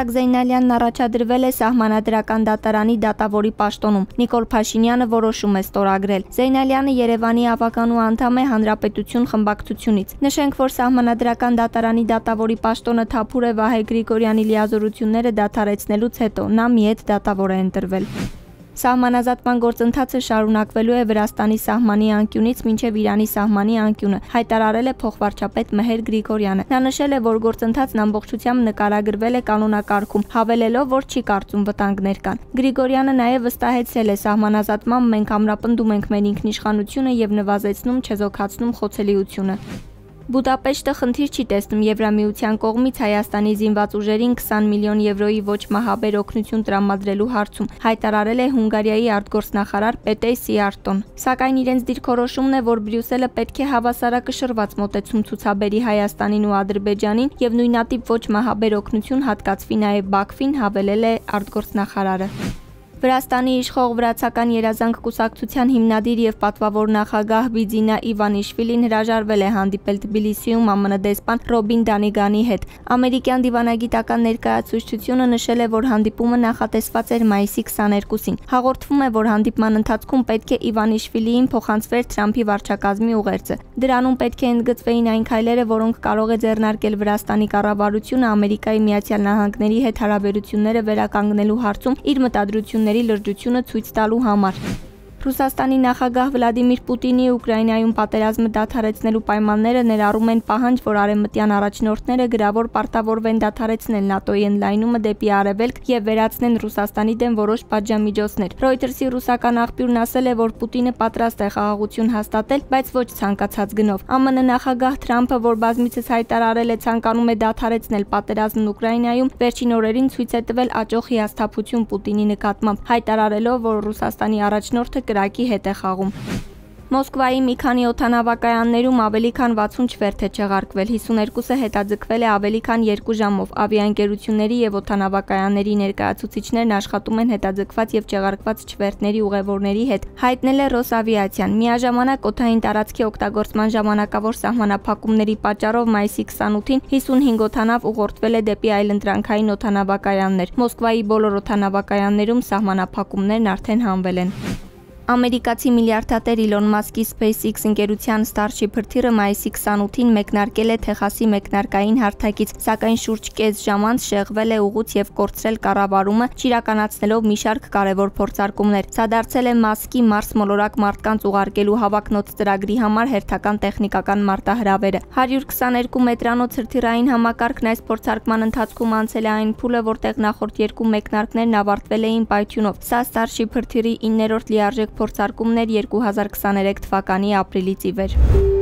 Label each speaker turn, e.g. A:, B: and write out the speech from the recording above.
A: Իսահակ Զեյնալյանն առաջադրվել է Սահմանադրական դատարանի դատավորի պաշտոնում։ Նիկոլ Փաշինյանը որոշում է ստորագրել։ Զեյնալյանը Երևանի ավականու անդամ է Հանրապետություն խմբակցությունից։ Նշենք, որ Սահմանադրական դատարանի դատավորի պաշտոնը թափուր է Վահե Գրիգորյանի լիազորությունները դադարեցնելուց հետո։ Նա մի հետ դատավոր է ընտրվել։ Սահմանազատման գործընթացը շարունակվելու է Վրաստանի սահմանի անկյունից մինչև Իրանի սահմանի անկյունը, հայտարարել է փոխվարչապետ Մեհեր Գրիգորյանը։ Նա նշել է, որ գործընթացն ամբողջությամբ նկարագրվել է կանոնակարգում, հավելելով, որ չի կարծում վտանգներ կան։ Գրիգորյանը նաև վստահեցրել է սահմանազատմամբ մենք ամրապնդում ենք մեր ինքնիշխանությունը եւ նվազեցնում, չեզոքացնում խոցելիությունը։ Բուդապեշտը խնդիր չի տեսնում Եվրամիության կողմից Հայաստանի զինված ուժերին 20 միլիոն եվրոյի ոչ մահաբեր օգնություն տրամադրելու հարցում, հայտարարել է Հունգարիայի արտգործնախարար Պետեյ Սիարտոն։ Սակայն իրենց դիրքորոշումն է, որ Բրյուսելը պետք է հավասարակշռված մոտեցում ցուցաբերի Հայաստանին ու Ադրբեջանին եւ նույնատիպ ոչ մահաբեր օգնություն հատկացվի նաեւ Բաքվին, հավելել է արտգործնախարարը։ Վրաստանի իշխող վրացական երազանք կուսակցության հիմնադիր եւ պատվավոր նախագահ Բիձինա Իվանիշվիլին հրաժարվել է հանդիպել Թբիլիսիում ԱՄՆ դեսպան Ռոբին Դանիգանի հետ։ Ամերիկյան դիվանագիտական ներկայացուցչությունը նշել է, որ հանդիպումը նախատեսված էր մայիսի 22-ին։ Հաղորդվում է, որ հանդիպման ընթացքում պետք է Իվանիշվիլիին փոխանցվեր Թրամփի վարչակազմի ուղերձը։ Դրանում պետք է ընդգծվեին այն քայլերը, որոնք կարող է ձեռնարկել Վրաստանի կառավարությունը Ամերիկայի Միացյալ Նահանգների հետ հարաբերությունները վերականգնելու հարցում իր մտադրությունների լրջությունը ցույց տալու համար։ Ռուսաստանի նախագահ Վլադիմիր Պուտինի Ուկրաինայում պատերազմը դադարեցնելու պայմանները ներառում են պահանջ, որ արևմտյան առաջնորդները գրավոր պարտավորվեն դադարեցնել ՆԱՏՕ-ի ընդլայնումը դեպի արևելք եւ վերացնեն Ռուսաստանի դեմ որոշ պատժամիջոցներ։ Ռոյտերսի ռուսական աղբյուրն ասել է, որ Պուտինը պատրաստ է խաղաղություն հաստատել, բայց ոչ ցանկացած գնով։ ԱՄՆ նախագահ Թրամփը, որ բազմիցս հայտարարել է ցանկանում է դադարեցնել պատերազմն Ուկրաինայում, վերջին օրերին ցույց է տվել աճող հիասթափություն Պուտինի նկատմամբ, հայտարարելով, որ Ռուսաստանի առաջնորդը կրակի հետ է խաղում։ Մոսկվայի մի քանի օդանավակայաններում ավելի քան 60 չվերթ է չեղարկվել, 52-ը հետաձգվել է ավելի քան 2 ժամով։ Ավիաընկերությունների եւ օդանավակայանների ներկայացուցիչներն աշխատում են հետաձգված եւ չեղարկված չվերթների ուղևորների հետ, հայտնել է Ռոսավիացիան։ Միաժամանակ օդային տարածքի օգտագործման ժամանակավոր սահմանափակումների պատճառով մայիսի 28-ին 55 օդանավ ուղղորդվել է դեպի այլընտրանքային օդանավակայաններ։ Մոսկվայի բոլոր օդանավակայաններում սահմանափակումներն արդեն հանվել են։ Ամերիկացի միլիարդատեր Իլոն Մասկի SpaceX ընկերության Starship հրթիռը մայիսի 28-ին մեկնարկել է Թեխասի մեկնարկային հարթակից, սակայն շուրջ կես ժամ անց շեղվել է ուղուց եւ կորցրել կառավարումը, չիրականացնելով մի շարք կարևոր փորձարկումներ։ Սա դարձել է Մասկի Մարս մոլորակ մարդկանց ուղարկելու հավակնոտ ծրագրի համար հերթական տեխնիկական մարտահրավերը։ 122 մետրանոց հրթիռային համակարգն այս փորձարկման ընթացքում անցել է այն փուլը, որտեղ նախորդ երկու մեկնարկներն ավարտվել էին պայթյունով։ Սա Starship հրթիռի 9-րդ լիարժեք փորձարկումն էր 2023 թվականի ապրիլից ի վեր։